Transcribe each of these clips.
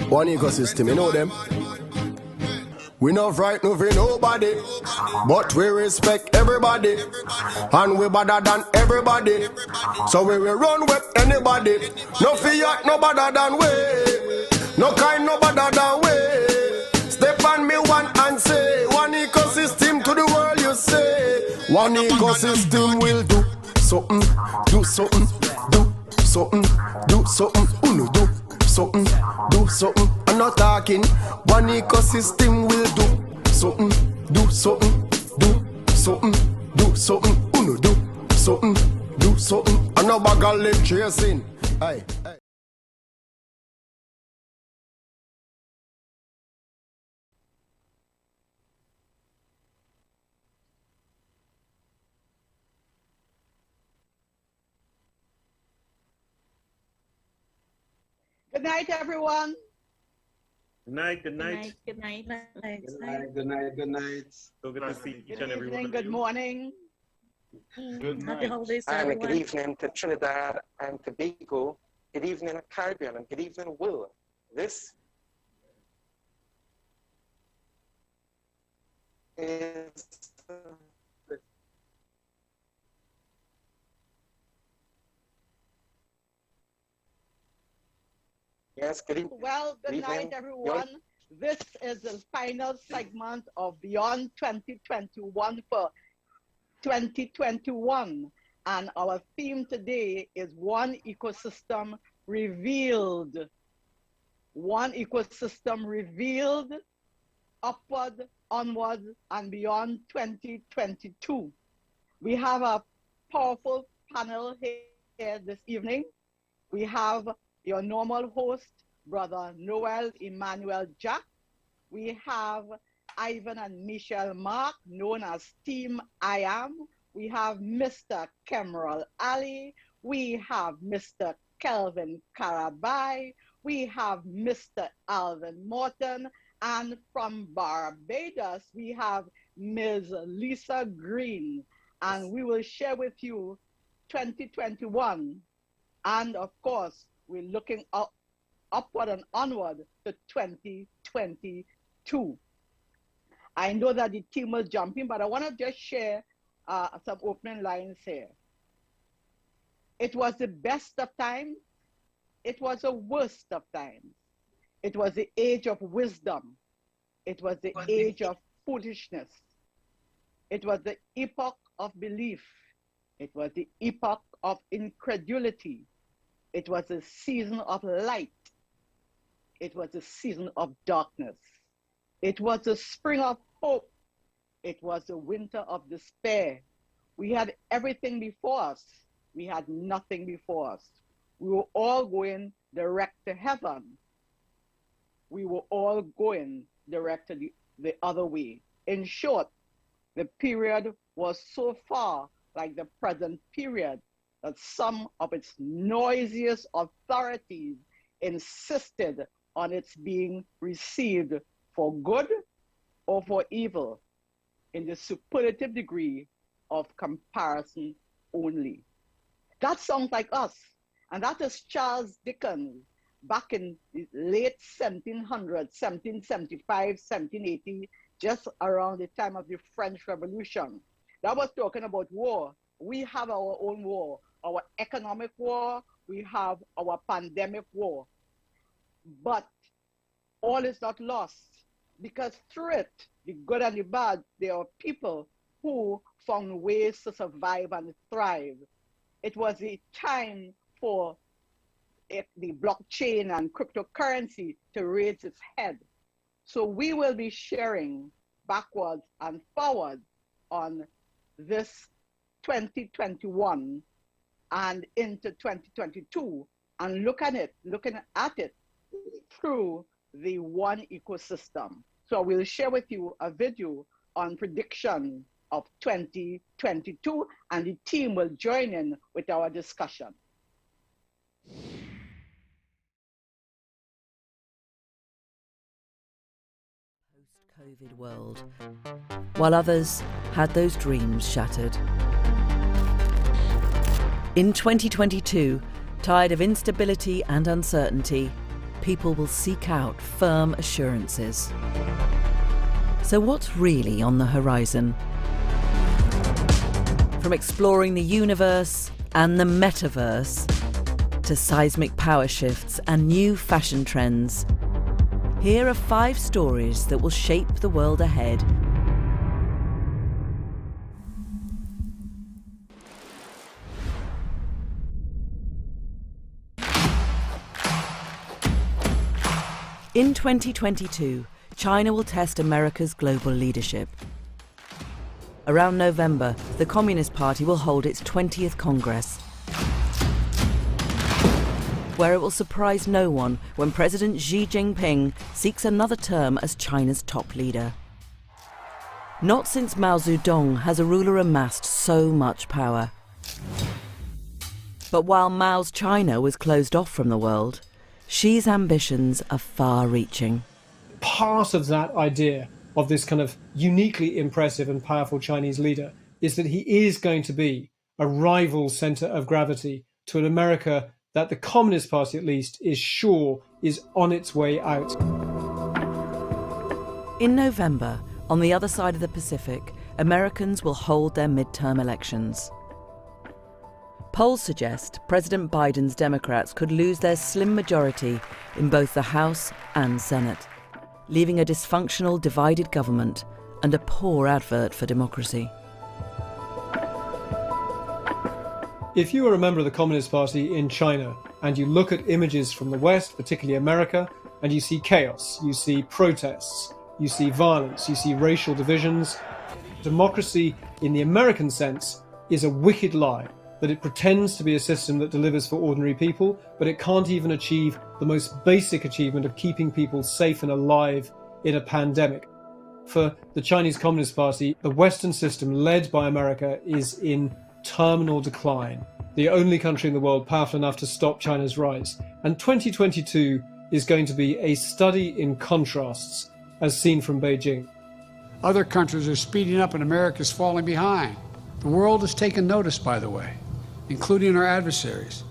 One ecosystem, you know them. We not frightened for nobody, but we respect everybody, and we better than everybody. So we will run with anybody. No fear, no better than we. No kind, no better than we. Step on me one and say, one ecosystem to the world you say. One ecosystem will do something, do something, do something, do something, uno do something, do something. I'm not talking. One ecosystem will do something, do something, do something, do something, uno do something, do something. I'm not bag of lip chasing. Aye. Good night, everyone. Good night, good night. Good night. Good night, good night, good night. So good to see each and every one of you. Good morning. Good Happy night. holidays to And everyone. good evening to Trinidad and Tobago. Good evening, Caribbean, and good evening, Will. This is yes, good evening. Well, good Evening. night, everyone. This is the final segment of Beyond 2021 for 2021. And our theme today is One Ecosystem Revealed. One Ecosystem Revealed, upward, onward, and beyond 2022. We have a powerful panel here this evening. We have your normal host, Brother Noel Emmanuel Jack. We have Ivan and Michelle Mark, known as Team I Am. We have Mr. Kemal Ali. We have Mr. Kelvin Karabai. We have Mr. Alvin Morton. And from Barbados, we have Ms. Lisa Green. And we will share with you 2021. And of course, we're looking upward and onward to 2022. I know that the team will jump in, but I want to just share some opening lines here. It was the best of times. It was the worst of times. It was the age of wisdom. It was the age of foolishness. It was the epoch of belief. It was the epoch of incredulity. It was a season of light. It was a season of darkness. It was the spring of hope. It was the winter of despair. We had everything before us. We had nothing before us. We were all going direct to heaven. We were all going direct to the other way. In short, the period was so far like the present period that some of its noisiest authorities insisted on its being received for good or for evil in the superlative degree of comparison only. That sounds like us, and that is Charles Dickens back in the late 1700s, 1775, 1780, just around the time of the French Revolution. That was talking about war. We have our own war, our economic war, we have our pandemic war. But all is not lost, because through it, the good and the bad, there are people who found ways to survive and thrive. It was the time for the blockchain and cryptocurrency to raise its head. So we will be sharing backwards and forwards on this 2021 and into 2022, and looking at it through the one ecosystem. So we'll share with you a video on prediction of 2022, and the team will join in with our discussion. Post-COVID world, while others had those dreams shattered. In 2022, tired of instability and uncertainty, people will seek out firm assurances. So what's really on the horizon? From exploring the universe and the metaverse to seismic power shifts and new fashion trends, here are 5 stories that will shape the world ahead. In 2022, China will test America's global leadership. Around November, the Communist Party will hold its 20th Congress, where it will surprise no one when President Xi Jinping seeks another term as China's top leader. Not since Mao Zedong has a ruler amassed so much power. But while Mao's China was closed off from the world, Xi's ambitions are far-reaching. Part of that idea of this kind of uniquely impressive and powerful Chinese leader is that he is going to be a rival centre of gravity to an America that the Communist Party, at least, is sure is on its way out. In November, on the other side of the Pacific, Americans will hold their midterm elections. Polls suggest President Biden's Democrats could lose their slim majority in both the House and Senate, leaving a dysfunctional, divided government and a poor advert for democracy. If you are a member of the Communist Party in China and you look at images from the West, particularly America, and you see chaos, you see protests, you see violence, you see racial divisions, democracy in the American sense is a wicked lie, that it pretends to be a system that delivers for ordinary people, but it can't even achieve the most basic achievement of keeping people safe and alive in a pandemic. For the Chinese Communist Party, the Western system led by America is in terminal decline, the only country in the world powerful enough to stop China's rise. And 2022 is going to be a study in contrasts, as seen from Beijing. Other countries are speeding up and America's falling behind. The world has taken notice, by the way, including our adversaries.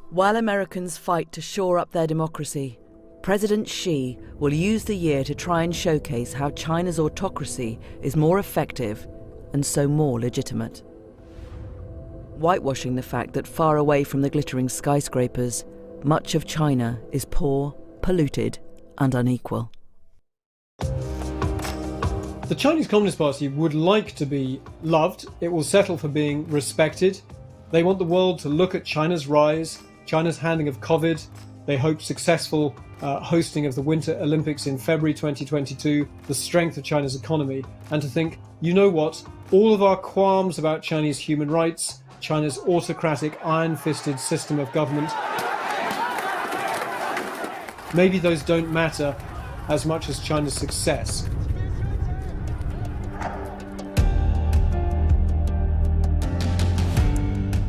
While Americans fight to shore up their democracy, President Xi will use the year to try and showcase how China's autocracy is more effective and so more legitimate, whitewashing the fact that far away from the glittering skyscrapers, much of China is poor, polluted, and unequal. The Chinese Communist Party would like to be loved. It will settle for being respected. They want the world to look at China's rise, China's handling of COVID. They hope successful hosting of the Winter Olympics in February 2022, the strength of China's economy, and to think, you know what, all of our qualms about Chinese human rights, China's autocratic, iron-fisted system of government, maybe those don't matter as much as China's success.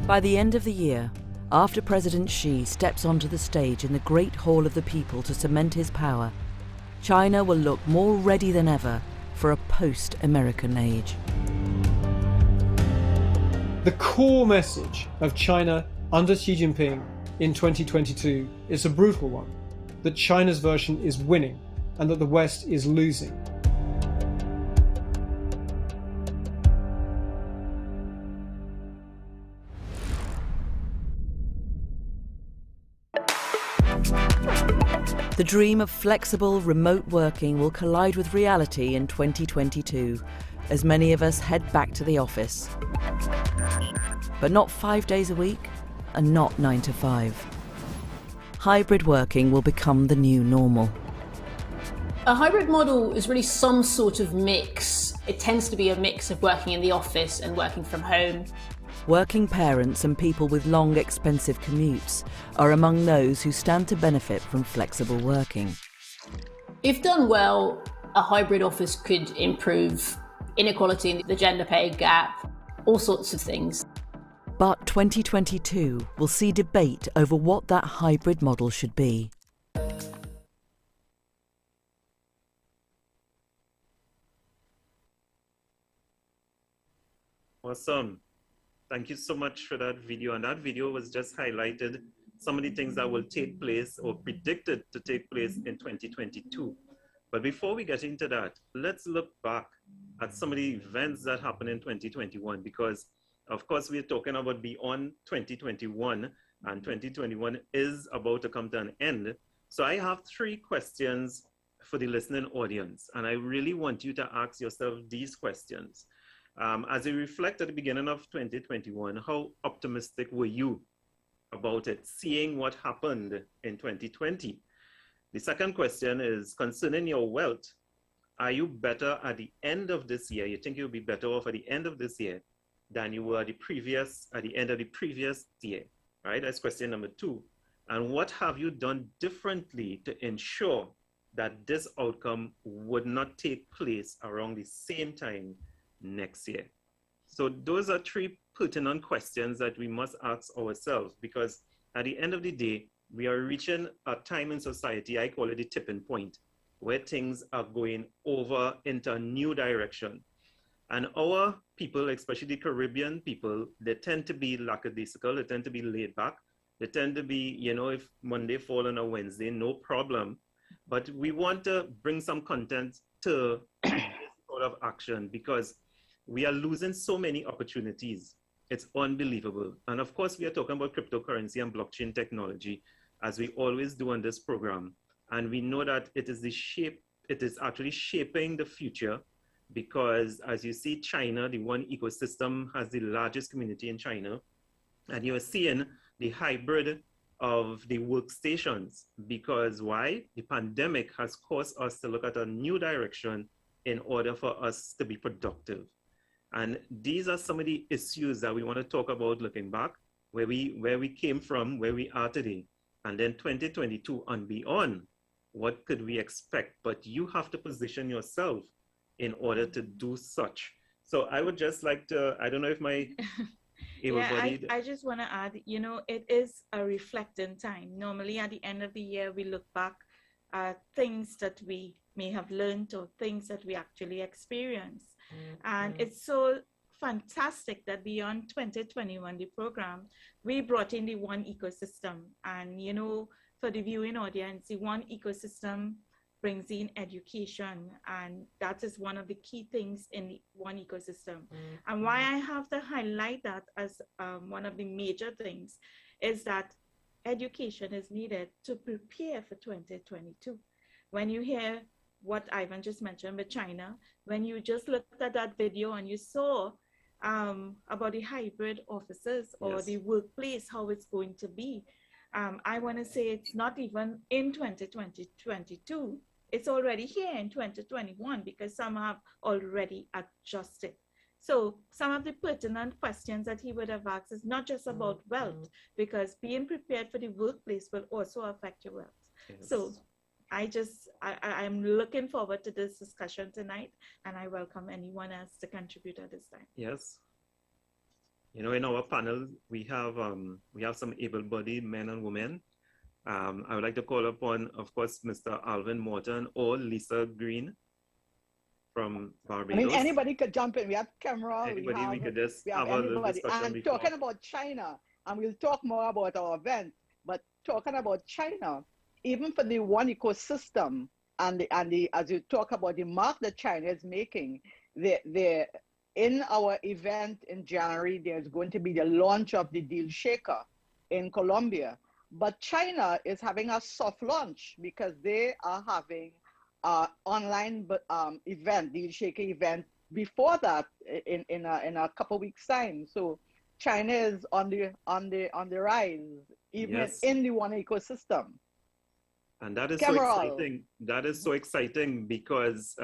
By the end of the year, after President Xi steps onto the stage in the Great Hall of the People to cement his power, China will look more ready than ever for a post-American age. The core message of China under Xi Jinping in 2022 is a brutal one, that China's version is winning and that the West is losing. The dream of flexible remote working will collide with reality in 2022 as many of us head back to the office. But not 5 days a week and not 9 to 5. Hybrid working will become the new normal. A hybrid model is really some sort of mix. It tends to be a mix of working in the office and working from home. Working parents and people with long, expensive commutes are among those who stand to benefit from flexible working. If done well, a hybrid office could improve inequality, the gender pay gap, all sorts of things. But 2022 will see debate over what that hybrid model should be. Awesome. Thank you so much for that video. And that video was just highlighted some of the things that will take place or predicted to take place in 2022. But before we get into that, let's look back at some of the events that happened in 2021, because of course we're talking about beyond 2021, and 2021 is about to come to an end. So I have 3 questions for the listening audience, and I really want you to ask yourself these questions. As you reflect at the beginning of 2021, how optimistic were you about it, seeing what happened in 2020? The second question is concerning your wealth. Are you better at the end of this year? You think you'll be better off at the end of this year than you were at the end of the previous year? Right? That's question number 2. And what have you done differently to ensure that this outcome would not take place around the same time next year? So those are 3 pertinent questions that we must ask ourselves, because at the end of the day, we are reaching a time in society, I call it the tipping point, where things are going over into a new direction. And our people, especially the Caribbean people, they tend to be lackadaisical, they tend to be laid back, they tend to be, you know, if Monday fall on a Wednesday, no problem. But we want to bring some content to this sort of action, because we are losing so many opportunities. It's unbelievable. And of course, we are talking about cryptocurrency and blockchain technology, as we always do on this program. And we know that it is actually shaping the future, because as you see, China, the one ecosystem, has the largest community in China. And you're seeing the hybrid of the workstations, because why? The pandemic has caused us to look at a new direction in order for us to be productive. And these are some of the issues that we want to talk about looking back, where we came from, where we are today, and then 2022 and beyond. What could we expect? But you have to position yourself in order to do such. So I would just like to, I don't know if my able-bodied... I just want to add, you know, it is a reflecting time. Normally at the end of the year, we look back at things that we may have learned or things that we actually experienced. And it's so fantastic that beyond 2021, the program, we brought in the one ecosystem. And, you know, for the viewing audience, the one ecosystem brings in education. And that is one of the key things in the one ecosystem. And why I have to highlight that as one of the major things is that education is needed to prepare for 2022. When you hear what Ivan just mentioned with China, when you just looked at that video and you saw about the hybrid offices or the workplace, how it's going to be, I want to say it's not even in 2022, it's already here in 2021, because some have already adjusted. So some of the pertinent questions that he would have asked is not just about wealth, because being prepared for the workplace will also affect your wealth. So I'm looking forward to this discussion tonight, and I welcome anyone else to contribute at this time. Yes. You know, in our panel, we have some able-bodied men and women. I would like to call upon, of course, Mr. Alvin Morton or Lisa Green from Barbados. I mean, anybody could jump in. We have camera. We could just have a little discussion and before. Talking about China, and we'll talk more about our event, but talking about China, even for the one ecosystem and as you talk about the mark that China is making, in our event in January, there's going to be the launch of the Dealshaker in Colombia. But China is having a soft launch because they are having an online event, Dealshaker event, before that in a couple of weeks' time. So China is on the rise, even in the one ecosystem. And that is so exciting. That is so exciting because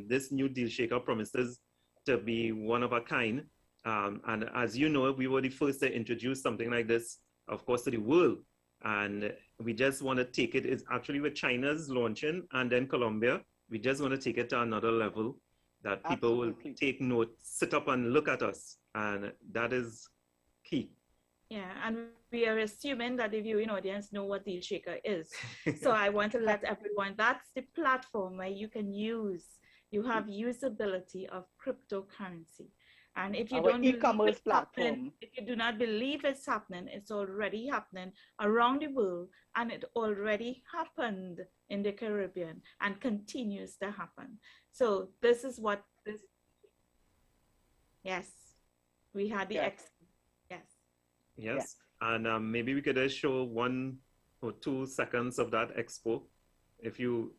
this new Dealshaker promises to be one of a kind. And as you know, we were the first to introduce something like this, of course, to the world. And we just want to take it. It's actually with China's launching and then Colombia. We just want to take it to another level that people will take note, sit up and look at us. And that is key. Yeah, and we are assuming that the viewing audience know what Dealshaker is. So I want to let everyone, that's the platform where you can you have usability of cryptocurrency. And if you Our don't believe e-commerce it's happening, platform. if you do not believe it's happening, it's already happening around the world, and it already happened in the Caribbean and continues to happen. So this is what this. Yes, we had the Yes. Yes. Yes, and maybe we could just show 1 or 2 seconds of that expo if you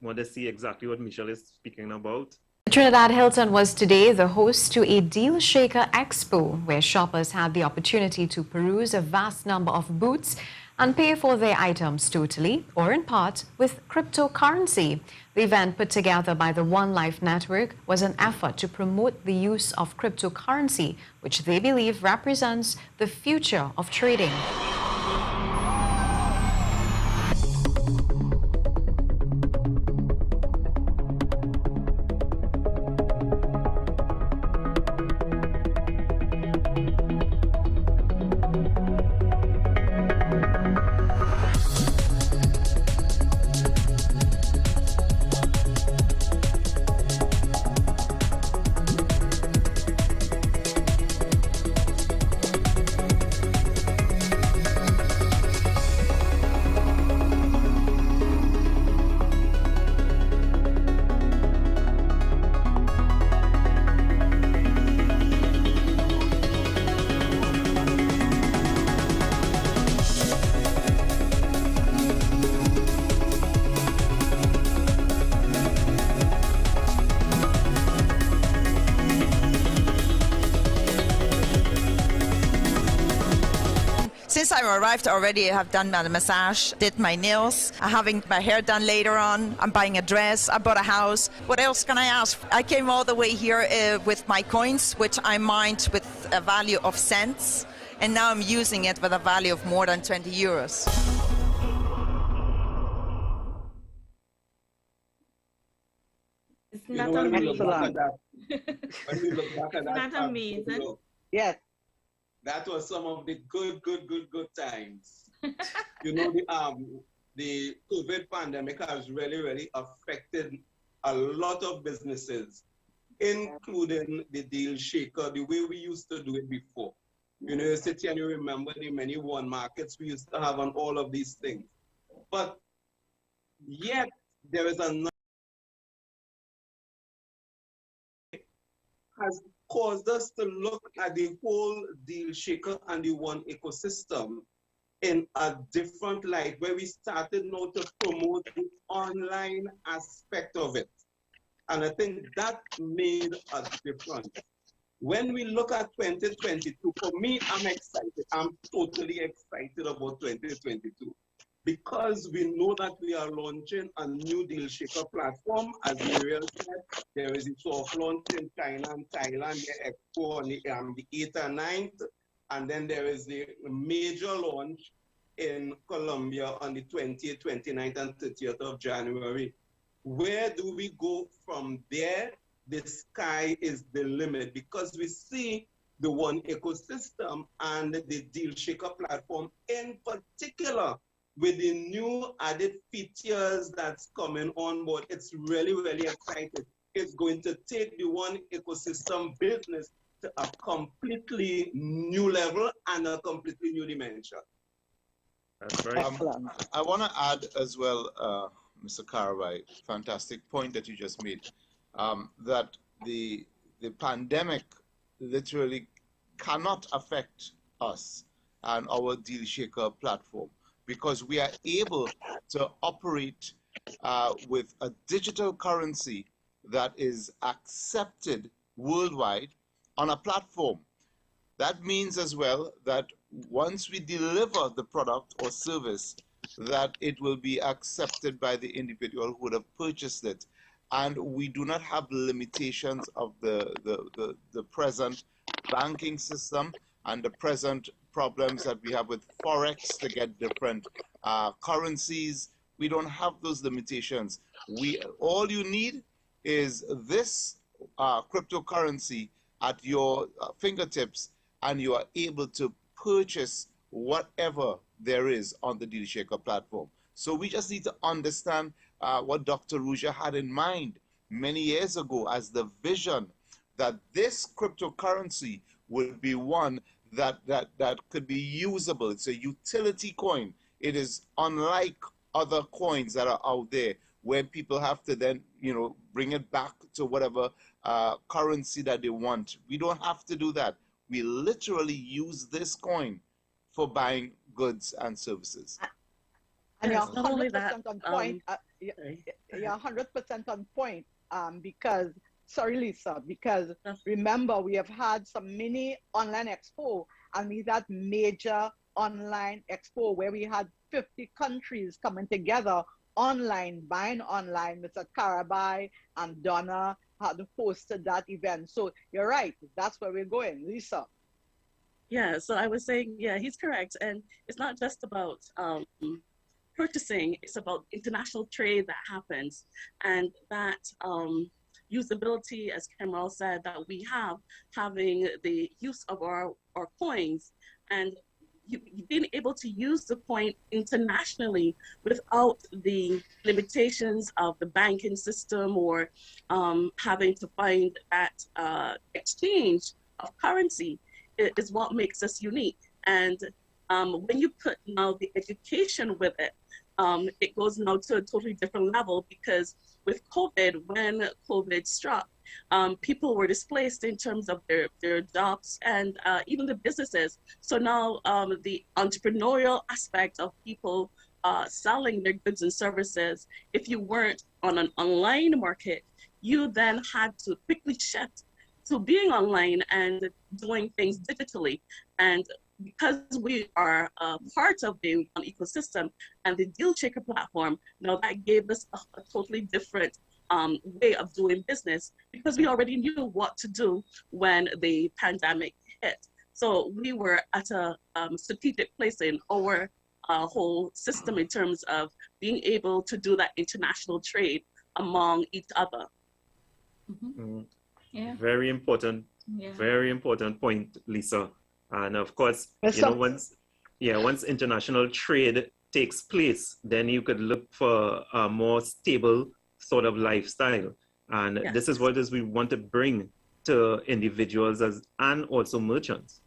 want to see exactly what Michelle is speaking about. Trinidad Hilton was today the host to a Dealshaker Expo, where shoppers had the opportunity to peruse a vast number of booths and pay for their items totally or in part with cryptocurrency. The event, put together by the One Life Network, was an effort to promote the use of cryptocurrency, which they believe represents the future of trading. Since I arrived already, I have done my massage, did my nails, I'm having my hair done later on, I'm buying a dress, I bought a house. What else can I ask? I came all the way here with my coins, which I mined with a value of cents, and now I'm using it with a value of more than 20 euros. Isn't that amazing? When we look back at that, Isn't that amazing? Yes. That was some of the good times. You know, the COVID pandemic has really affected a lot of businesses, including the Dealshaker, the way we used to do it before. You know, you sit here and you remember the many one markets we used to have on all of these things. But yet, there is another has caused us to look at the whole Dealshaker and the one ecosystem in a different light, where we started now to promote the online aspect of it. And I think that made a difference. When we look at 2022, for me, I'm excited. I'm totally excited about 2022. Because we know that we are launching a new Dealshaker platform. As Muriel said, there is a soft launch in China and Thailand, the expo on the 8th and 9th. And then there is the major launch in Colombia on the 20th, 29th, and 30th of January. Where do we go from there? The sky is the limit, because we see the one ecosystem and the Dealshaker platform in particular, with the new added features that's coming on board. It's really exciting. It's going to take the one ecosystem business to a completely new level and a completely new dimension. That's right. I want to add as well, Mr. Carabay, fantastic point that you just made, that the pandemic literally cannot affect us and our Dealshaker platform, because we are able to operate with a digital currency that is accepted worldwide on a platform. That means as well that once we deliver the product or service, that it will be accepted by the individual who would have purchased it. And we do not have limitations of the present banking system and the present problems that we have with Forex to get different currencies. We don't have those limitations. All you need is this cryptocurrency at your fingertips, and you are able to purchase whatever there is on the Dealshaker platform. So we just need to understand what Dr. Ruja had in mind many years ago as the vision that this cryptocurrency would be one that could be usable. It's a utility coin. It is unlike other coins that are out there where people have to then, bring it back to whatever currency that they want. We don't have to do that. We literally use this coin for buying goods and services. And you're Yes, not only 100% that, on point. You're 100% on point because, sorry, Lisa, because remember, we have had some mini online expo and we've had major online expo where we had 50 countries coming together online, buying online. Mr. Karabai and Donna had hosted that event. So you're right. That's where we're going. Lisa. Yeah, so I was saying, yeah, he's correct. And it's not just about purchasing, it's about international trade that happens. And that usability, as Kemal said, that we have, having the use of our coins and being able to use the coin internationally without the limitations of the banking system or having to find that exchange of currency is what makes us unique. And when you put now the education with it, it goes now to a totally different level, because with COVID, when COVID struck, people were displaced in terms of their jobs and even the businesses. So now the entrepreneurial aspect of people selling their goods and services, if you weren't on an online market, you then had to quickly shift to being online and doing things digitally. And because we are part of the ecosystem and the Dealshaker platform, now that gave us a totally different way of doing business, because we already knew what to do when the pandemic hit. So we were at a strategic place in our whole system in terms of being able to do that international trade among each other. Mm-hmm. Yeah. Very important, very important point, Lisa. And of course, once international trade takes place, then you could look for a more stable sort of lifestyle. And this is what we want to bring to individuals and also merchants.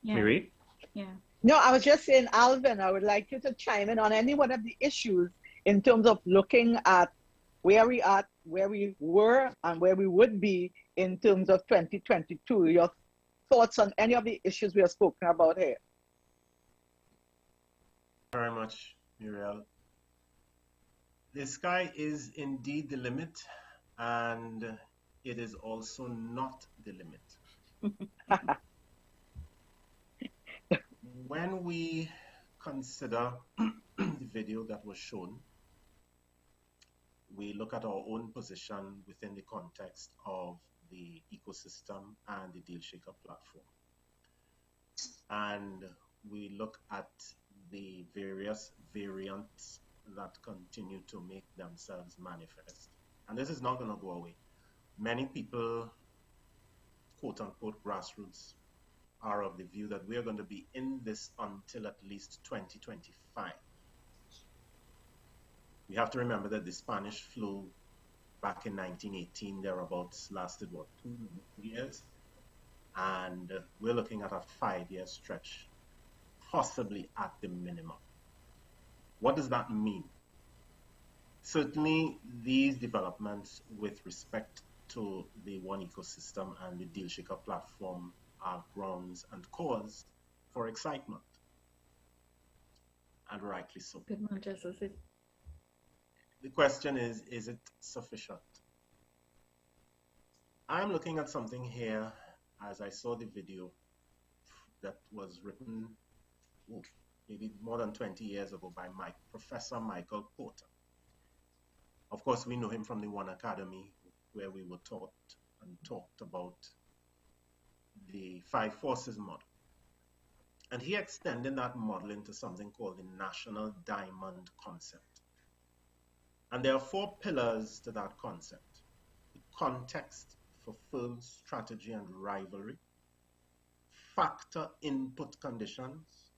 Yeah. Mary? Yeah. No, I was just saying, Alvin, I would like you to chime in on any one of the issues in terms of looking at where we are, where we were, and where we would be in terms of 2022. Your thoughts on any of the issues we have spoken about here? Very much, Muriel. The sky is indeed the limit, and it is also not the limit. When we consider the video that was shown, we look at our own position within the context of the ecosystem and the Dealshaker platform. And we look at the various variants that continue to make themselves manifest. And this is not going to go away. Many people, quote unquote, grassroots, are of the view that we're going to be in this until at least 2025. We have to remember that the Spanish flu back in 1918, thereabouts, lasted, what, 2 years? And we're looking at a 5-year stretch, possibly at the minimum. What does that mean? Certainly, these developments with respect to the One Ecosystem and the Dealshaker platform are grounds and cause for excitement, and rightly so. Good one, Joseph. The question is it sufficient? I'm looking at something here as I saw the video that was written maybe more than 20 years ago by Professor Michael Porter. Of course, we know him from the One Academy, where we were taught and talked about the 5 forces model. And he extended that model into something called the National Diamond Concept. And there are 4 pillars to that concept: the context for firm strategy and rivalry, factor input conditions,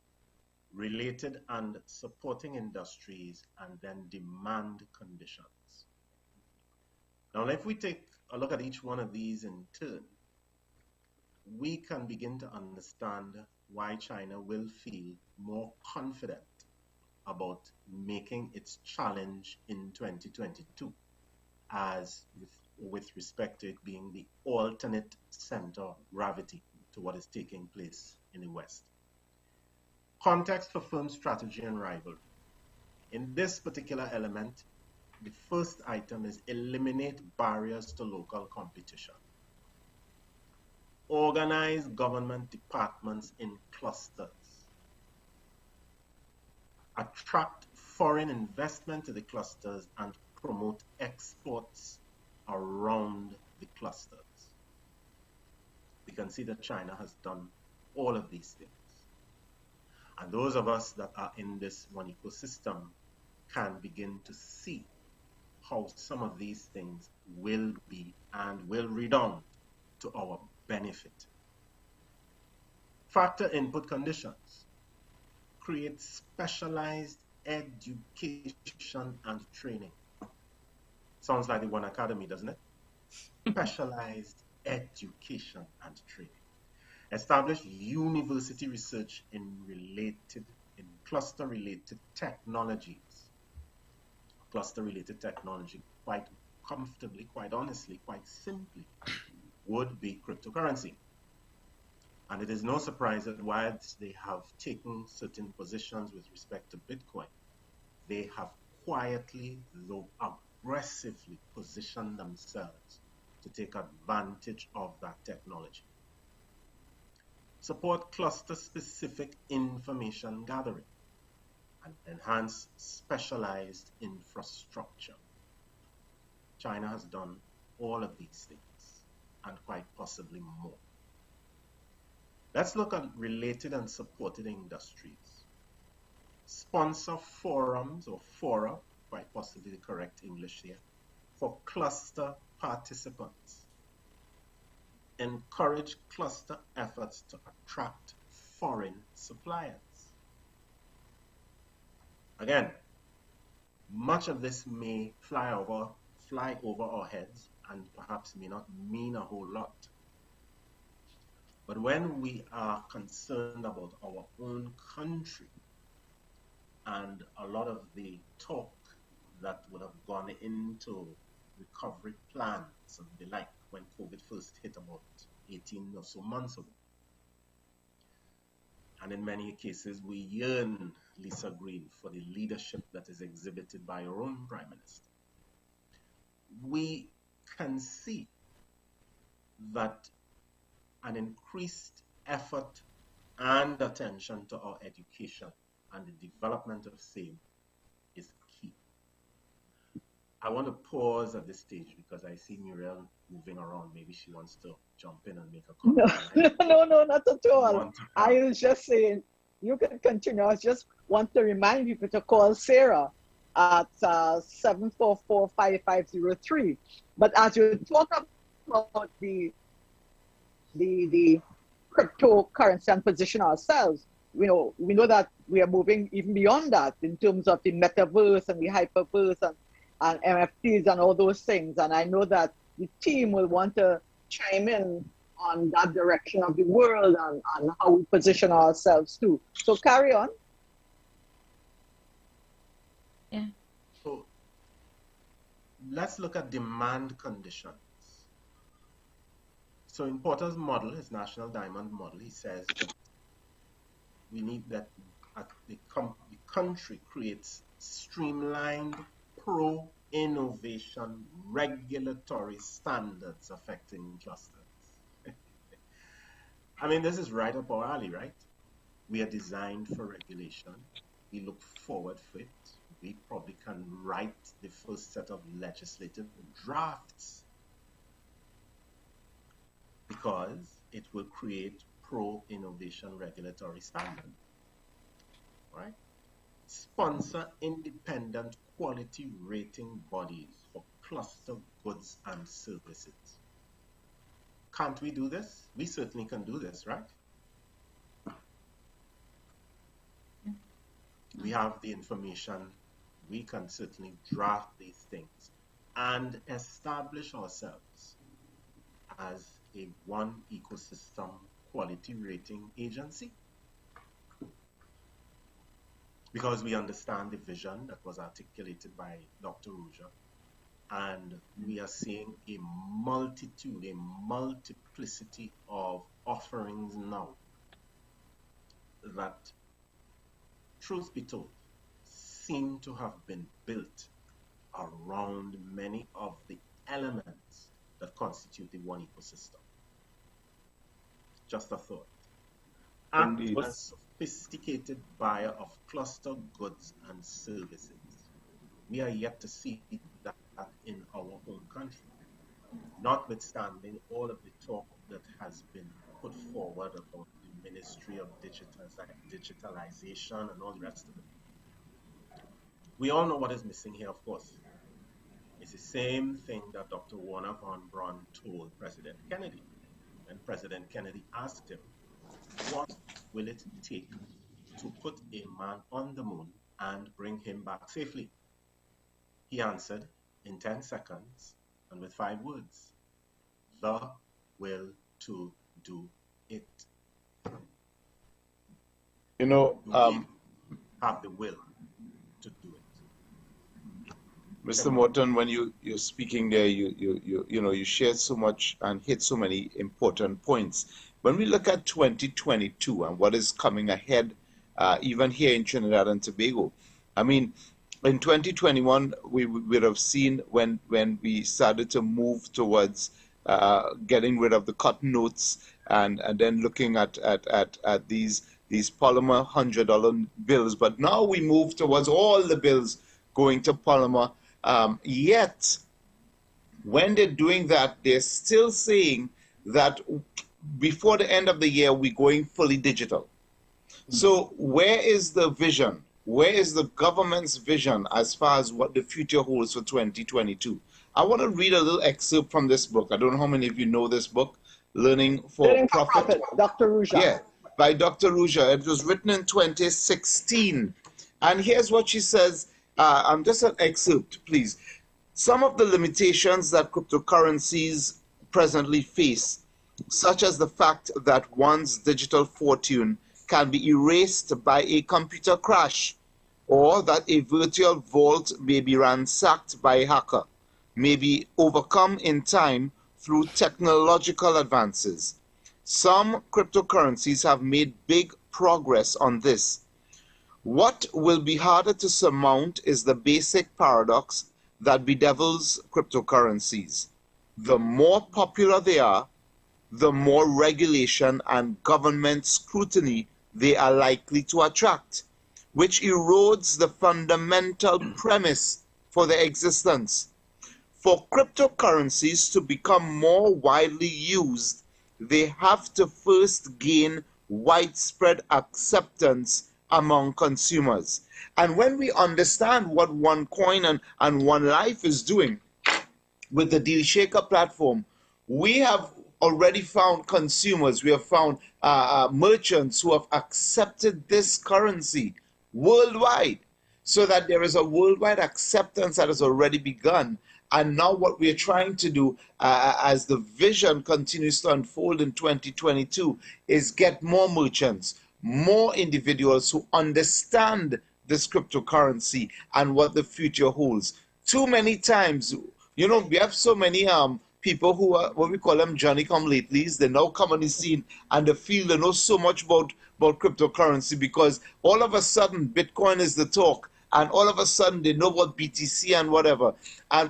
related and supporting industries, and then demand conditions. Now, if we take a look at each one of these in turn, we can begin to understand why China will feel more confident about making its challenge in 2022 as with respect to it being the alternate center of gravity to what is taking place in the West. Context for firm strategy and rivalry. In this particular element, the first item is eliminate barriers to local competition. Organize government departments in clusters. Attract foreign investment to the clusters and promote exports around the clusters. We can see that China has done all of these things. And those of us that are in this one ecosystem can begin to see how some of these things will be and will redound to our benefit. Factor input conditions. Create specialized education and training. Sounds like the One Academy, doesn't it? Specialized education and training. Establish university research in cluster-related technologies. Cluster-related technology, quite comfortably, quite honestly, quite simply, would be cryptocurrency. And it is no surprise that whilst they have taken certain positions with respect to Bitcoin, they have quietly, though aggressively, positioned themselves to take advantage of that technology. Support cluster-specific information gathering and enhance specialized infrastructure. China has done all of these things and quite possibly more. Let's look at related and supported industries. Sponsor forums or fora, quite possibly the correct English here, for cluster participants. Encourage cluster efforts to attract foreign suppliers. Again, much of this may fly over our heads and perhaps may not mean a whole lot. But when we are concerned about our own country and a lot of the talk that would have gone into recovery plans and the like when COVID first hit about 18 or so months ago. And in many cases, we yearn, Lisa Green, for the leadership that is exhibited by our own Prime Minister. We can see that an increased effort and attention to our education and the development of same is key. I want to pause at this stage because I see Muriel moving around. Maybe she wants to jump in and make a comment. No, not at all. I was just saying, you can continue. I just want to remind people to call Sarah at 744-5503. But as you talk about the cryptocurrency and position ourselves, we know that we are moving even beyond that in terms of the metaverse and the hyperverse and NFTs and all those things. And I know that the team will want to chime in on that direction of the world and how we position ourselves too. So carry on. Yeah. So let's look at demand conditions. So in Porter's model, his national diamond model, he says that we need that the country creates streamlined pro-innovation regulatory standards affecting clusters. I mean, this is right up our alley, right? We are designed for regulation. We look forward for it. We probably can write the first set of legislative drafts because it will create pro-innovation regulatory standards, right? Sponsor independent quality rating bodies for cluster goods and services. Can't we do this? We certainly can do this, right? We have the information. We can certainly draft these things. and establish ourselves as a one ecosystem quality rating agency, because we understand the vision that was articulated by Dr. Ruja, and we are seeing a multitude, a multiplicity of offerings now that, truth be told, seem to have been built around many of the elements that constitute the one ecosystem. Just a thought. Act as a sophisticated buyer of cluster goods and services. We are yet to see that in our own country, notwithstanding all of the talk that has been put forward about the Ministry of Digitalization and all the rest of it. We all know what is missing here, of course. It's the same thing that Dr. Warner von Braun told President Kennedy. And President Kennedy asked him, what will it take to put a man on the moon and bring him back safely? He answered in 10 seconds and with 5 words: the will to do it. You know, have the will to do it. Mr. Morton, when you're speaking there, you shared so much and hit so many important points. When we look at 2022 and what is coming ahead, even here in Trinidad and Tobago, I mean, in 2021, we would have seen when we started to move towards getting rid of the cotton notes and then looking at these polymer $100 bills. But now we move towards all the bills going to polymer. Yet, when they're doing that, they're still saying that before the end of the year, we're going fully digital. So where is the vision? Where is the government's vision as far as what the future holds for 2022? I want to read a little excerpt from this book. I don't know how many of you know this book, Learning for Profit. Dr. Ruja. Yeah, by Dr. Ruja. It was written in 2016. And here's what she says. Just an excerpt, please. Some of the limitations that cryptocurrencies presently face, such as the fact that one's digital fortune can be erased by a computer crash, or that a virtual vault may be ransacked by a hacker, may be overcome in time through technological advances. Some cryptocurrencies have made big progress on this. What will be harder to surmount is the basic paradox that bedevils cryptocurrencies. The more popular they are, the more regulation and government scrutiny they are likely to attract, which erodes the fundamental premise for their existence. For cryptocurrencies to become more widely used, they have to first gain widespread acceptance among consumers. And when we understand what OneCoin and One Life is doing with the Dealshaker platform, we have already found consumers, we have found merchants who have accepted this currency worldwide, so that there is a worldwide acceptance that has already begun. And now what we are trying to do as the vision continues to unfold in 2022 is get more merchants, more individuals who understand this cryptocurrency and what the future holds. Too many times, you know, we have so many people who are what we call them Johnny-come-latelys. They now come on the scene and they feel they know so much about cryptocurrency because all of a sudden Bitcoin is the talk, and all of a sudden they know about BTC and whatever,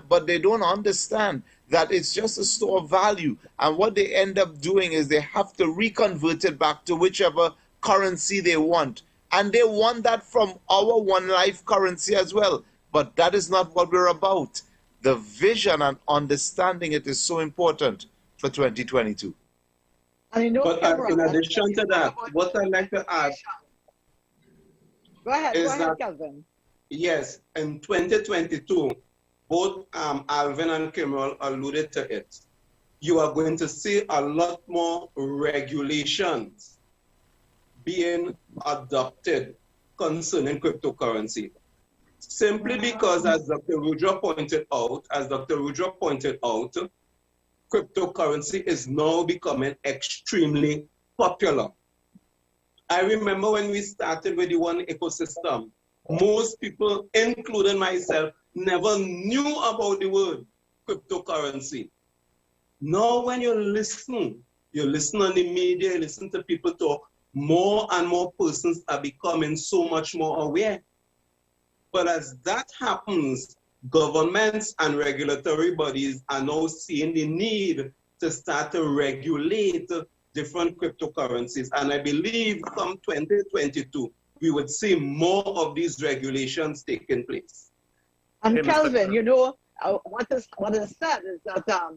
but they don't understand that it's just a store of value, and what they end up doing is they have to reconvert it back to whichever currency they want, and they want that from our One Life currency as well. But that is not what we're about. The vision and understanding it is so important for 2022. And you know, but in addition to that, what I'd like to add go ahead, Calvin. Yes, in 2022, both Alvin and Kimrel alluded to it. You are going to see a lot more regulations being adopted concerning cryptocurrency. Simply because, as Dr. Rudra pointed out, cryptocurrency is now becoming extremely popular. I remember when we started with the one ecosystem, most people, including myself, never knew about the word cryptocurrency. Now when you listen on the media, you listen to people talk, more and more persons are becoming so much more aware. But as that happens, governments and regulatory bodies are now seeing the need to start to regulate different cryptocurrencies. And I believe come 2022, we would see more of these regulations taking place. And Kelvin, you know, what is said is that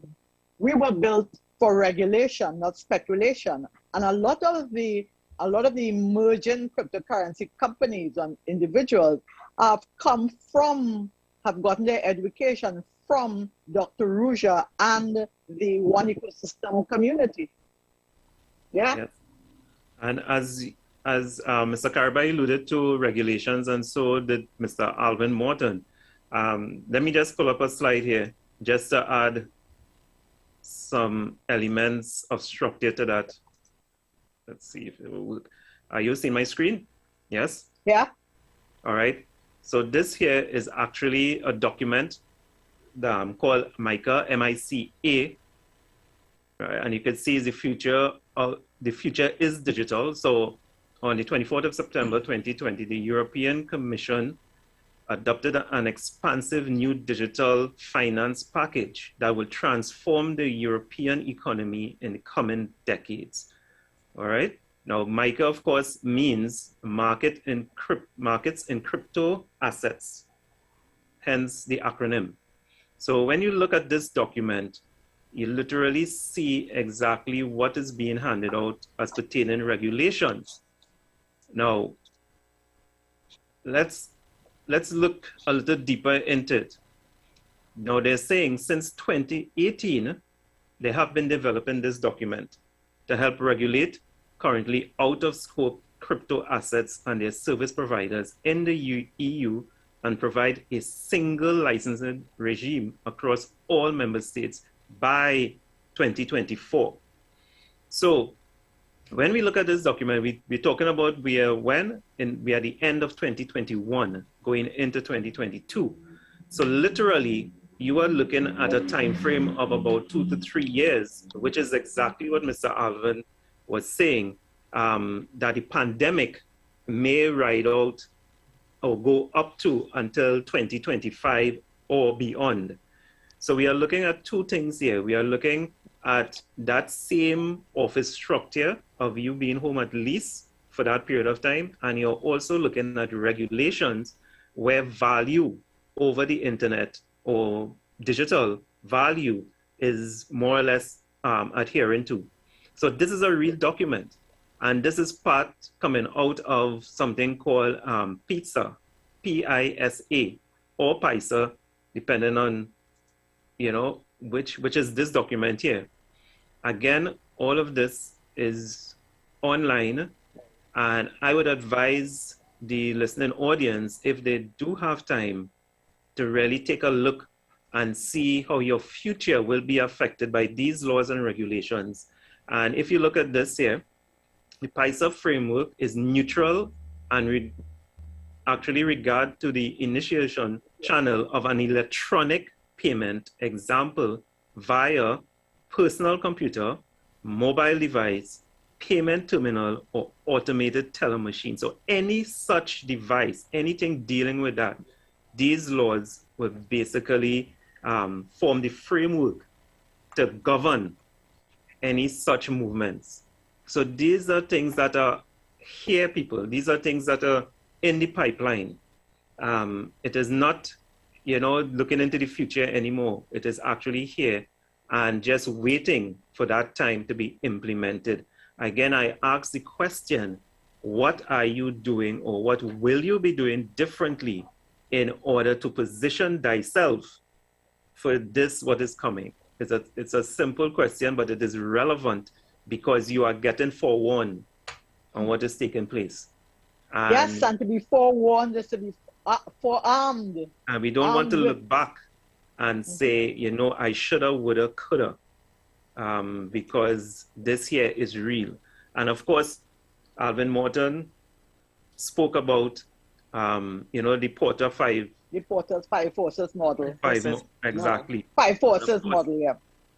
we were built for regulation, not speculation. And a lot of the emerging cryptocurrency companies and individuals have gotten their education from Dr. Ruja and the One Ecosystem community. Yeah. Yes. And as Mr. Carby alluded to regulations, and so did Mr. Alvin Morton. Let me just pull up a slide here just to add some elements of structure to that. Let's see if it will work. Are you seeing my screen? Yes? Yeah. All right. So this here is actually a document called MICA, M-I-C-A. Right? And you can see the future is digital. So on the 24th of September 2020, the European Commission adopted an expansive new digital finance package that will transform the European economy in the coming decades. All right. Now, MICA, of course, means markets in crypto assets, hence the acronym. So when you look at this document, you literally see exactly what is being handed out as pertaining regulations. Now, let's look a little deeper into it. Now, they're saying since 2018, they have been developing this document to help regulate currently out-of-scope crypto assets and their service providers in the EU and provide a single licensing regime across all member states by 2024. So when we look at this document, we're talking about we are at the end of 2021, going into 2022. So literally, you are looking at a time frame of about 2 to 3 years, which is exactly what Mr. Alvin was saying, that the pandemic may ride out or go up to until 2025 or beyond. So we are looking at two things here. We are looking at that same office structure of you being home at least for that period of time. And you're also looking at regulations where value over the internet or digital value is more or less adhering to. So this is a real document. And this is part coming out of something called PISA, P-I-S-A, or PISA, depending on, which is this document here. Again, all of this is online. And I would advise the listening audience, if they do have time, to really take a look and see how your future will be affected by these laws and regulations. And if you look at this here, the PISA framework is neutral and actually regard to the initiation channel of an electronic payment example via personal computer, mobile device, payment terminal, or automated teller machine. So any such device, anything dealing with that, these laws will basically form the framework to govern any such movements. So these are things that are here, people. These are things that are in the pipeline. It is not, looking into the future anymore. It is actually here and just waiting for that time to be implemented. Again, I ask the question, what are you doing or what will you be doing differently in order to position thyself for this, what is coming? It's a simple question, but it is relevant because you are getting forewarned on what is taking place. Yes, and to be forewarned is to be armed. And we don't want to with- look back and say, you know, I shoulda, woulda, coulda, because this here is real. And of course, Alvin Morton spoke about, you know, the Porter Five. The Porter's five forces model. Exactly. Five forces model, yeah.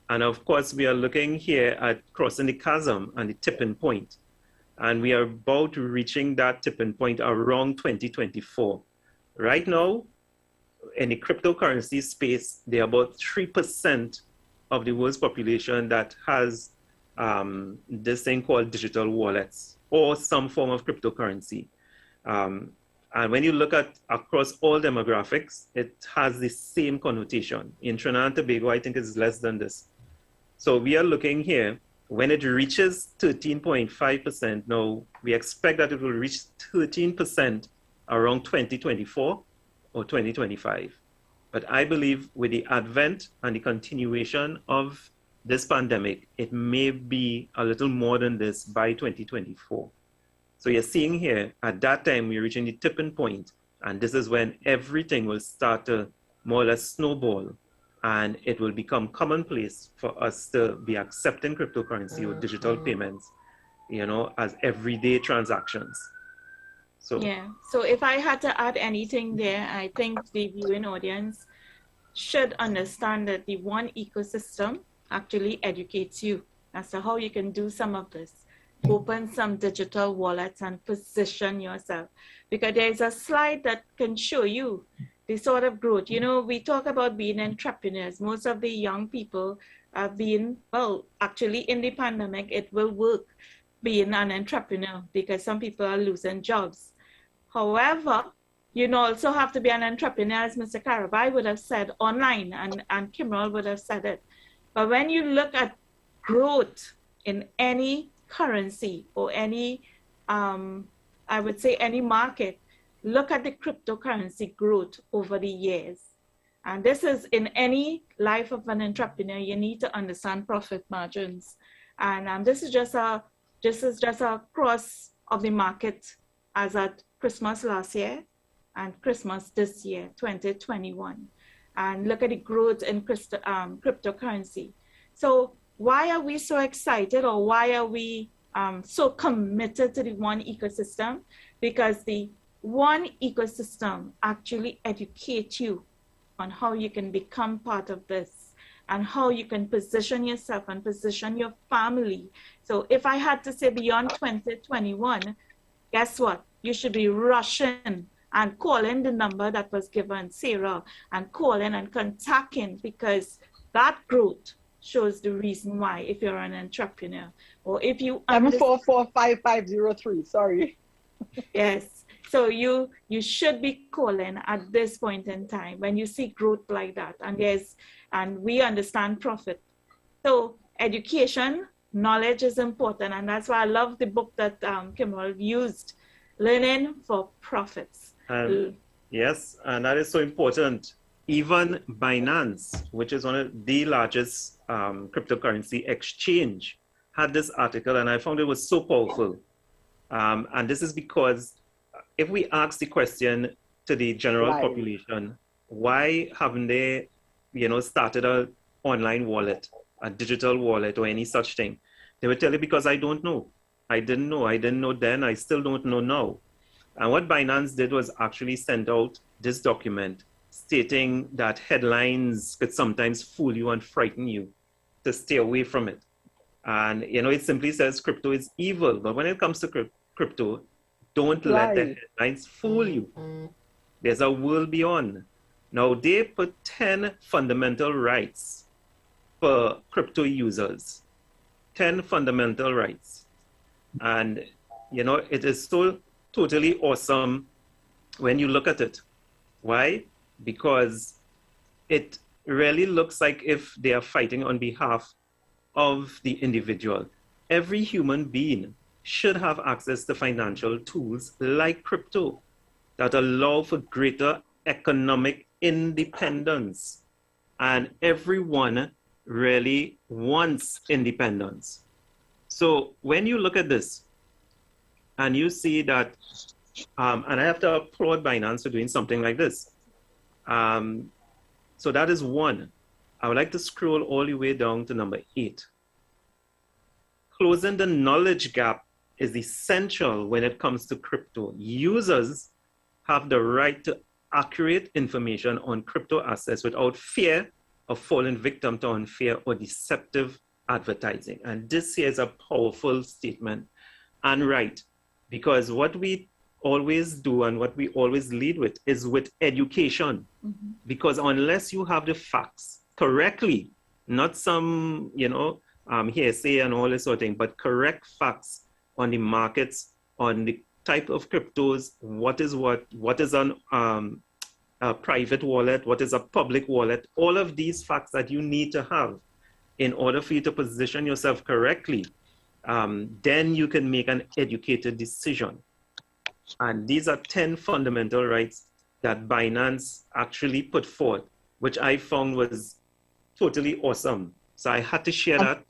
And of course, we are looking here at crossing the chasm and the tipping point. And we are about reaching that tipping point around 2024. Right now, in the cryptocurrency space, there are about 3% of the world's population that has this thing called digital wallets or some form of cryptocurrency. And when you look at across all demographics, it has the same connotation. In Trinidad and Tobago, I think it's less than this. So we are looking here, when it reaches 13.5%, now we expect that it will reach 13% around 2024 or 2025. But I believe with the advent and the continuation of this pandemic, it may be a little more than this by 2024. So you're seeing here, at that time, we're reaching the tipping point, and this is when everything will start to more or less snowball, and it will become commonplace for us to be accepting cryptocurrency or digital payments, you know, as everyday transactions. So yeah. So if I had to add anything there, I think the viewing audience should understand that the one ecosystem actually educates you as to how you can do some of this. Open some digital wallets and position yourself, because there's a slide that can show you the sort of growth. You know, we talk about being entrepreneurs. Most of the young people have been, well, actually in the pandemic, it will work being an entrepreneur because some people are losing jobs. However, you also have to be an entrepreneur, as Mr. Karabai would have said online, and Kimrol would have said it. But when you look at growth in any currency or any, I would say any market, look at the cryptocurrency growth over the years. And this is in any life of an entrepreneur, you need to understand profit margins. And this is just a cross of the market as at Christmas last year and Christmas this year, 2021. And look at the growth in cryptocurrency. So why are we so excited, or why are we so committed to the one ecosystem? Because the one ecosystem actually educates you on how you can become part of this and how you can position yourself and position your family. So if I had to say beyond 2021, guess what? You should be rushing and calling the number that was given, Sarah, and calling and contacting, because that growth shows the reason why, if you're an entrepreneur or if you 7445503, sorry. Yes. So you should be calling at this point in time when you see growth like that. And we understand profit. So education, knowledge is important. And that's why I love the book that Kimrol used, Learning for Profits. Yes, and that is so important. Even Binance, which is one of the largest cryptocurrency exchange, had this article, and I found it was so powerful. And this is because if we ask the question to the general population, why haven't they, started an online wallet, a digital wallet, or any such thing? They would tell you, because I don't know. I didn't know. I didn't know then. I still don't know now. And what Binance did was actually send out this document stating that headlines could sometimes fool you and frighten you to stay away from it. And, it simply says crypto is evil. But when it comes to crypto, don't let the headlines fool you. There's a world beyond. Now, they put 10 fundamental rights for crypto users. 10 fundamental rights. And, it is so totally awesome when you look at it. Why? Because it really looks like if they are fighting on behalf of the individual. Every human being should have access to financial tools like crypto that allow for greater economic independence. And everyone really wants independence. So when you look at this and you see that And I have to applaud Binance for doing something like this. So that is one. I would like to scroll all the way down to number 8. Closing the knowledge gap is essential when it comes to crypto. Users have the right to accurate information on crypto assets without fear of falling victim to unfair or deceptive advertising. And this here is a powerful statement and right, because what we always do and what we always lead with is with education. Mm-hmm. Because unless you have the facts correctly, not some, hearsay and all this sort of thing, but correct facts on the markets, on the type of cryptos, what is a private wallet, what is a public wallet, all of these facts that you need to have in order for you to position yourself correctly, then you can make an educated decision. And these are 10 fundamental rights that Binance actually put forth, which I found was totally awesome. So I had to share that.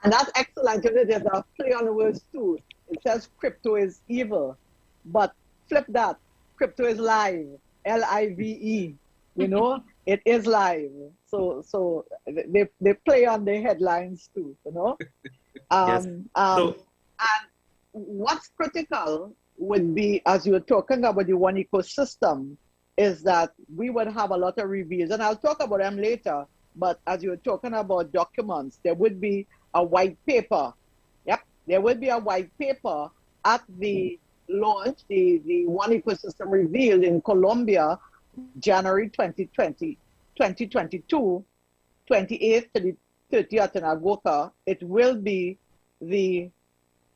And that's excellent. There's a play on the words too. It says crypto is evil, but flip that. Crypto is live. L-I-V-E. It is live. So they play on the headlines too. Yes. And what's critical would be, as you were talking about the one ecosystem, is that we would have a lot of reviews, and I'll talk about them later. But as you were talking about documents, there would be a white paper. Yep, there would be a white paper at the launch, the One Ecosystem revealed in Colombia, January 2022, 28th to the 30th in Agosta. It will be the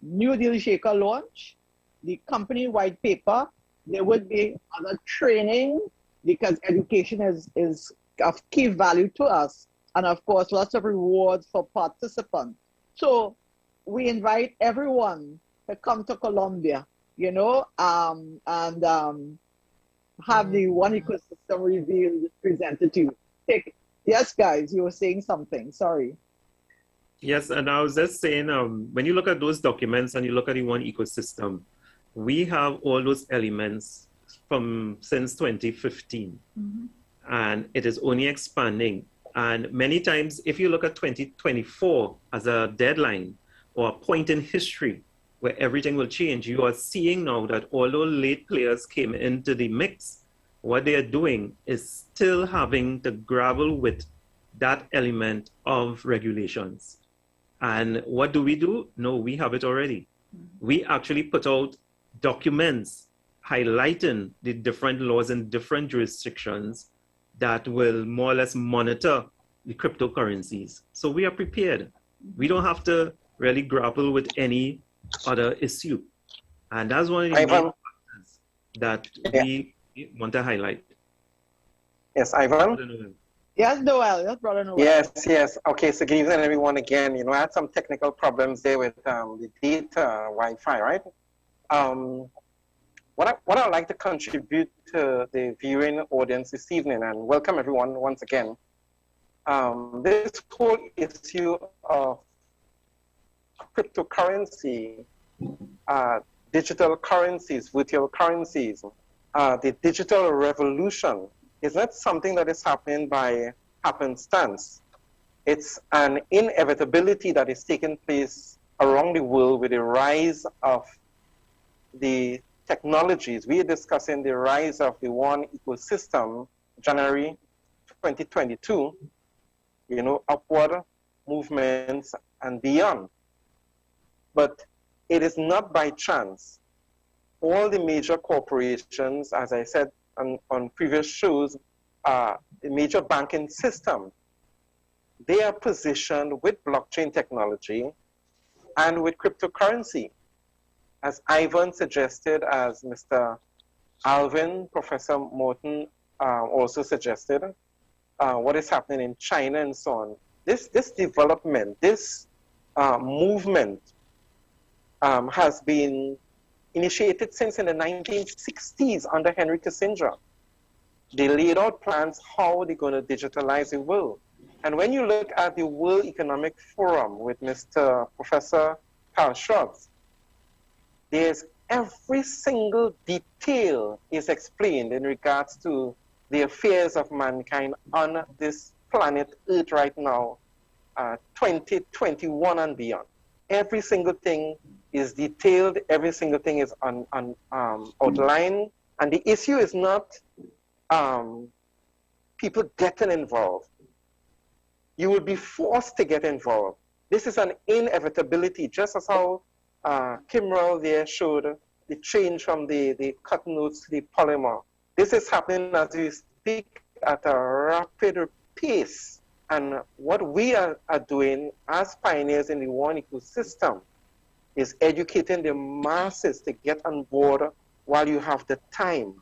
new Dealshaker launch, the company white paper. There would be other training, because education is of key value to us. And of course, lots of rewards for participants. So we invite everyone to come to Colombia, and have the One Ecosystem revealed, presented to you. Yes, guys, you were saying something. Sorry. Yes, and I was just saying, when you look at those documents and you look at the One Ecosystem, we have all those elements since 2015. Mm-hmm. And it is only expanding. And many times, if you look at 2024 as a deadline or a point in history where everything will change, you are seeing now that although late players came into the mix, what they are doing is still having to grapple with that element of regulations. And what do? No, we have it already. Mm-hmm. We actually put out documents highlighting the different laws in different jurisdictions that will more or less monitor the cryptocurrencies. So we are prepared. We don't have to really grapple with any other issue. And that's one of the main factors that we want to highlight. Yes, Ivan? Yes, Noel. Yes, Brother Noel. Yes. Okay, so good evening, everyone, again. I had some technical problems there with the data Wi-Fi, right? What I'd like to contribute to the viewing audience this evening, and welcome everyone once again. This whole issue of cryptocurrency, digital currencies, virtual currencies, the digital revolution is not something that is happening by happenstance. It's an inevitability that is taking place around the world with the rise of the technologies. We are discussing the rise of the One Ecosystem, January 2022, upward movements and beyond. But it is not by chance. All the major corporations, as I said on previous shows, the major banking system, they are positioned with blockchain technology and with cryptocurrency. As Ivan suggested, as Mr. Alvin, Professor Morton also suggested, what is happening in China and so on. This development, this movement has been initiated since in the 1960s under Henry Kissinger. They laid out plans how they're going to digitalize the world. And when you look at the World Economic Forum with Mr. Professor Karl Schwartz, there's every single detail is explained in regards to the affairs of mankind on this planet Earth right now, 2021 and beyond. Every single thing is detailed, every single thing is outlined, and the issue is not people getting involved. You will be forced to get involved. This is an inevitability, just as how Kimral there showed the change from the cotton notes to the polymer. This is happening as we speak at a rapid pace. And what we are doing as pioneers in the one ecosystem is educating the masses to get on board while you have the time.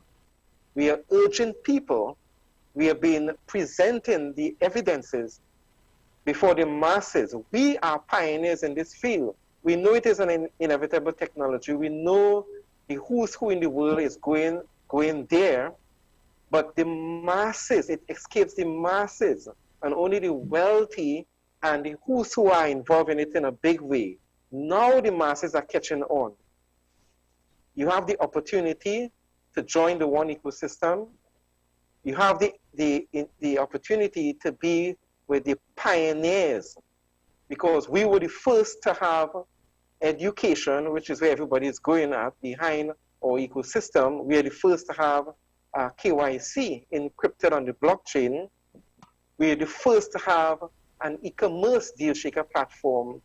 We are urging people, we have been presenting the evidences before the masses. We are pioneers in this field. We know it is an inevitable technology. We know the who's who in the world is going there, but the masses, it escapes the masses, and only the wealthy and the who's who are involved in it in a big way. Now the masses are catching on. You have the opportunity to join the one ecosystem. You have the opportunity to be with the pioneers, because we were the first to have education, which is where everybody is going at, behind our ecosystem. We are the first to have KYC encrypted on the blockchain. We are the first to have an e-commerce Dealshaker platform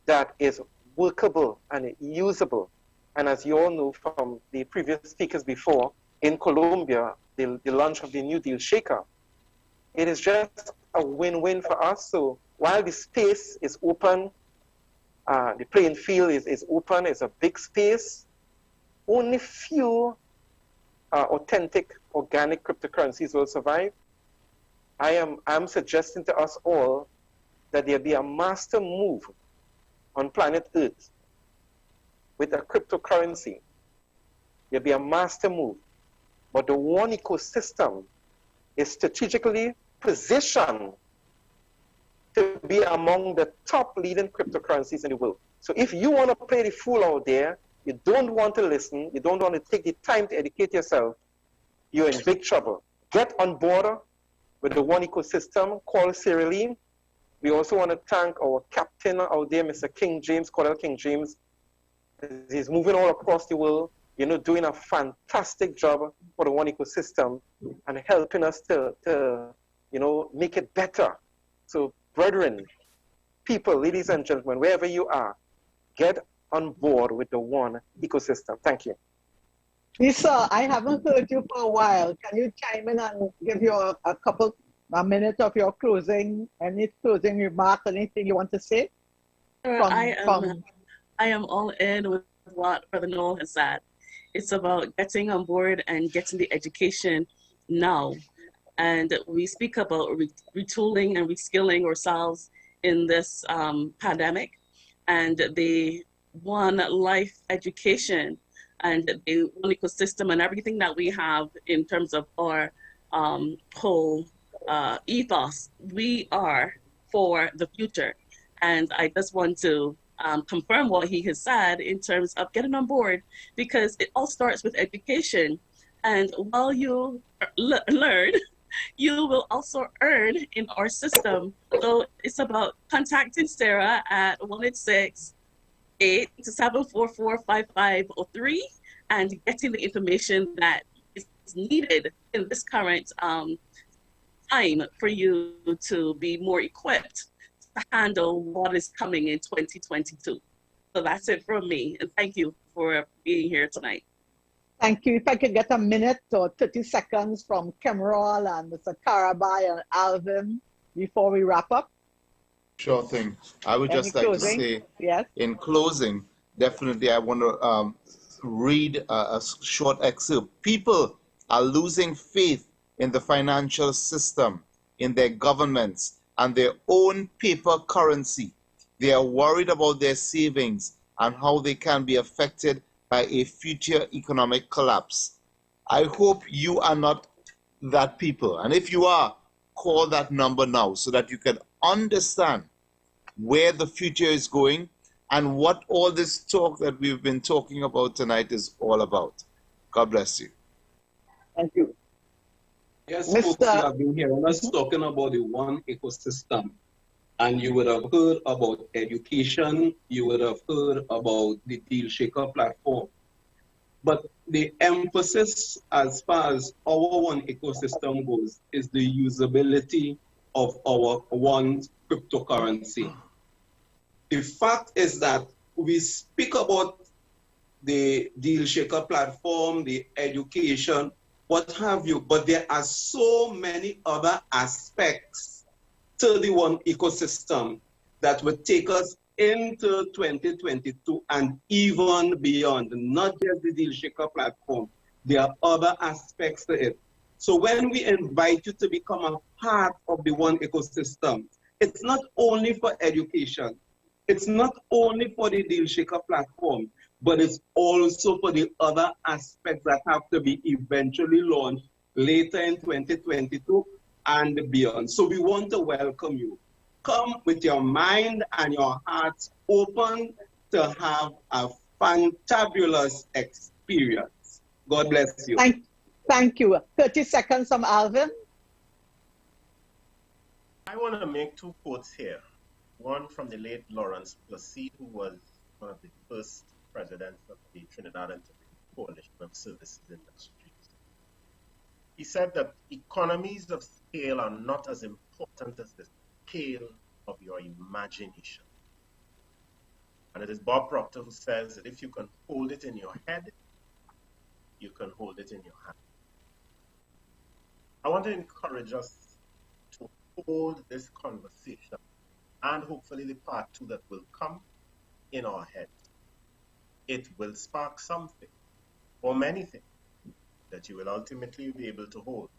that is workable and usable. And as you all know from the previous speakers before, in Colombia, the launch of the new Dealshaker, it is just a win-win for us. So while the space is open, the playing field is open, it's a big space, only few authentic, organic cryptocurrencies will survive. I'm suggesting to us all that there be a master move on planet Earth with a cryptocurrency. There'll be a master move. But the one ecosystem is strategically positioned to be among the top leading cryptocurrencies in the world. So if you want to play the fool out there, you don't want to listen, you don't want to take the time to educate yourself, you're in big trouble. Get on board with the one ecosystem, call Cyril. We also want to thank our captain out there, Mr. King James, Colonel King James. He's moving all across the world, doing a fantastic job for the one ecosystem and helping us to make it better. So, brethren, people, ladies and gentlemen, wherever you are, get on board with the one ecosystem. Thank you. Lisa, I haven't heard you for a while. Can you chime in and give you a minute of your any closing remarks, anything you want to say? I am all in with what Brother Noel has said. It's about getting on board and getting the education now. And we speak about retooling and reskilling ourselves in this pandemic, and the one life education and the one ecosystem and everything that we have in terms of our whole ethos. We are for the future. And I just want to confirm what he has said in terms of getting on board, because it all starts with education. And while you learn, you will also earn in our system. So it's about contacting Sarah at 1-866-874-4503 and getting the information that is needed in this current time for you to be more equipped to handle what is coming in 2022. So that's it from me. And thank you for being here tonight. Thank you. If I could get a minute or 30 seconds from Kemal and Mr. Karabai and Alvin before we wrap up. Sure thing. I would just like to say, yes, in closing, definitely I want to read a short excerpt. People are losing faith in the financial system, in their governments, and their own paper currency. They are worried about their savings and how they can be affected by a future economic collapse. I hope you are not that people. And if you are, call that number now so that you can understand where the future is going and what all this talk that we've been talking about tonight is all about. God bless you. Thank you. Yes, folks, you have been hearing us talking about the one ecosystem. And you would have heard about education, you would have heard about the Dealshaker platform. But the emphasis as far as our one ecosystem goes is the usability of our one cryptocurrency. The fact is that we speak about the Dealshaker platform, the education, what have you, but there are so many other aspects to the one ecosystem that would take us into 2022 and even beyond, not just the Dealshaker platform. There are other aspects to it. So when we invite you to become a part of the one ecosystem, it's not only for education, it's not only for the Dealshaker platform, but it's also for the other aspects that have to be eventually launched later in 2022 and beyond. So we want to welcome you. Come with your mind and your hearts open to have a fantabulous experience. God bless you. Thank you. 30 seconds from Alvin. I want to make two quotes here. One from the late Lawrence Placide, who was one of the first presidents of the Trinidad and Tobago Coalition of Services Industries. He said that economies of scale are not as important as the scale of your imagination. And it is Bob Proctor who says that if you can hold it in your head, you can hold it in your hand. I want to encourage us to hold this conversation and hopefully the part two that will come in our heads. It will spark something or many things that you will ultimately be able to hold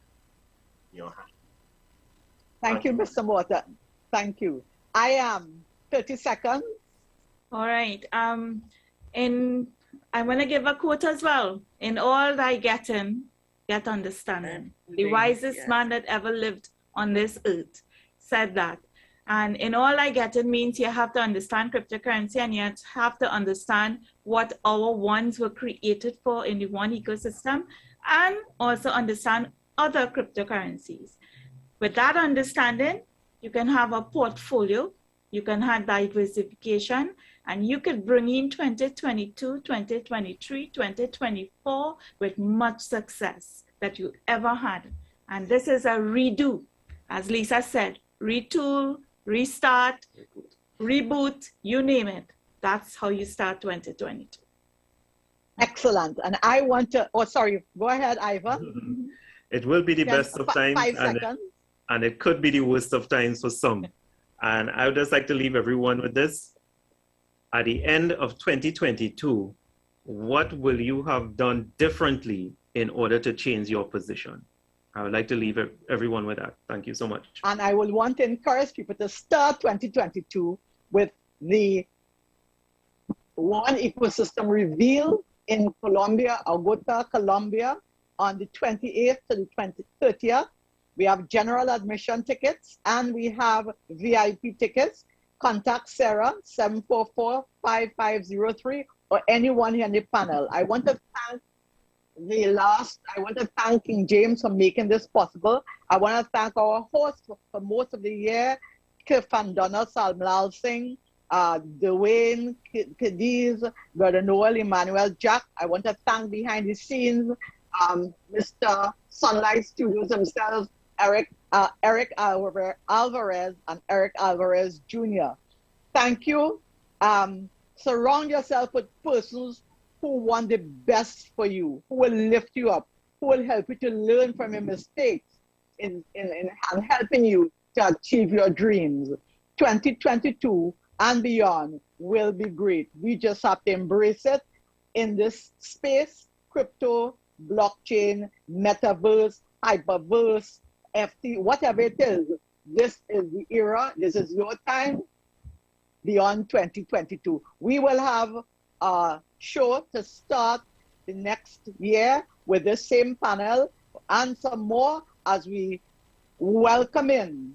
in your hand. Thank you, Mr. Morton. Thank you. I am 30 seconds. All right. I'm going to give a quote as well. In all thy getting, get understanding. The wisest man that ever lived on this earth said that. And in all thy getting means you have to understand cryptocurrency, and you have to understand what our ones were created for in the one ecosystem, and also understand other cryptocurrencies. With that understanding, you can have a portfolio, you can have diversification, and you could bring in 2022, 2023, 2024 with much success that you ever had. And this is a redo, as Lisa said, retool, restart, reboot, you name it. That's how you start 2022. Excellent. And I want to, oh, sorry, go ahead, Ivan. It will be the best of times. 5 seconds. And it could be the worst of times for some. And I would just like to leave everyone with this. At the end of 2022, what will you have done differently in order to change your position? I would like to leave everyone with that. Thank you so much. And I will want to encourage people to start 2022 with the one ecosystem reveal in Colombia, Bogota, Colombia, on the 28th to the 30th. We have general admission tickets and we have VIP tickets. Contact Sarah, 744-5503, or anyone here in the panel. I want to thank King James for making this possible. I want to thank our hosts for most of the year, Kirfan Donna, Salmlal Singh, Dwayne, Cadiz, Brother Noel, Emmanuel, Jack. I want to thank behind the scenes, Mr. Sunlight Studios themselves, Eric Alvarez and Eric Alvarez Jr. Thank you. Surround yourself with persons who want the best for you, who will lift you up, who will help you to learn from your mistakes and helping you to achieve your dreams. 2022 and beyond will be great. We just have to embrace it in this space, crypto, blockchain, metaverse, hyperverse, FT, whatever it is. This is the era. This is your time beyond 2022. We will have a show to start the next year with the same panel and some more as we welcome in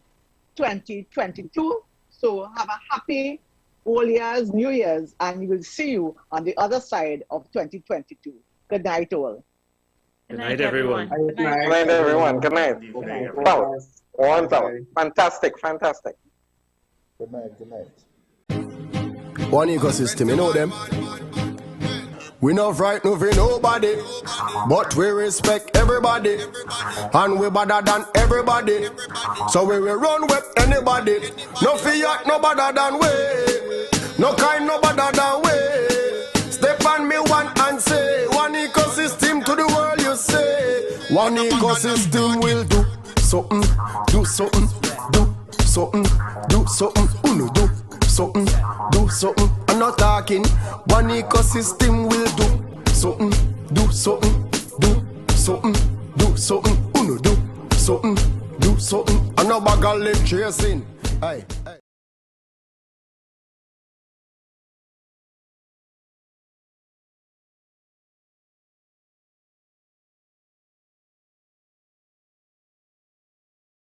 2022. So have a happy Old Year's, New Year's, and we will see you on the other side of 2022. Good night, all. Good night, everyone. Good night, everyone. Good night. Wow. Wonderful. Fantastic. Fantastic. Good night. Good night. One ecosystem, you know them. We not frightened for nobody, but we respect everybody, and we better than everybody. So we will run with anybody. No fear, no better than we. No kind, no better than we. Step on me one and say, one ecosystem to the world you say. One ecosystem will do something, do something, do something, do something, uno do something, do something. I'm not talking. One ecosystem will do something, do something, do something, do something, uno do something, do something. I'm not bag of lip chasing. Aye.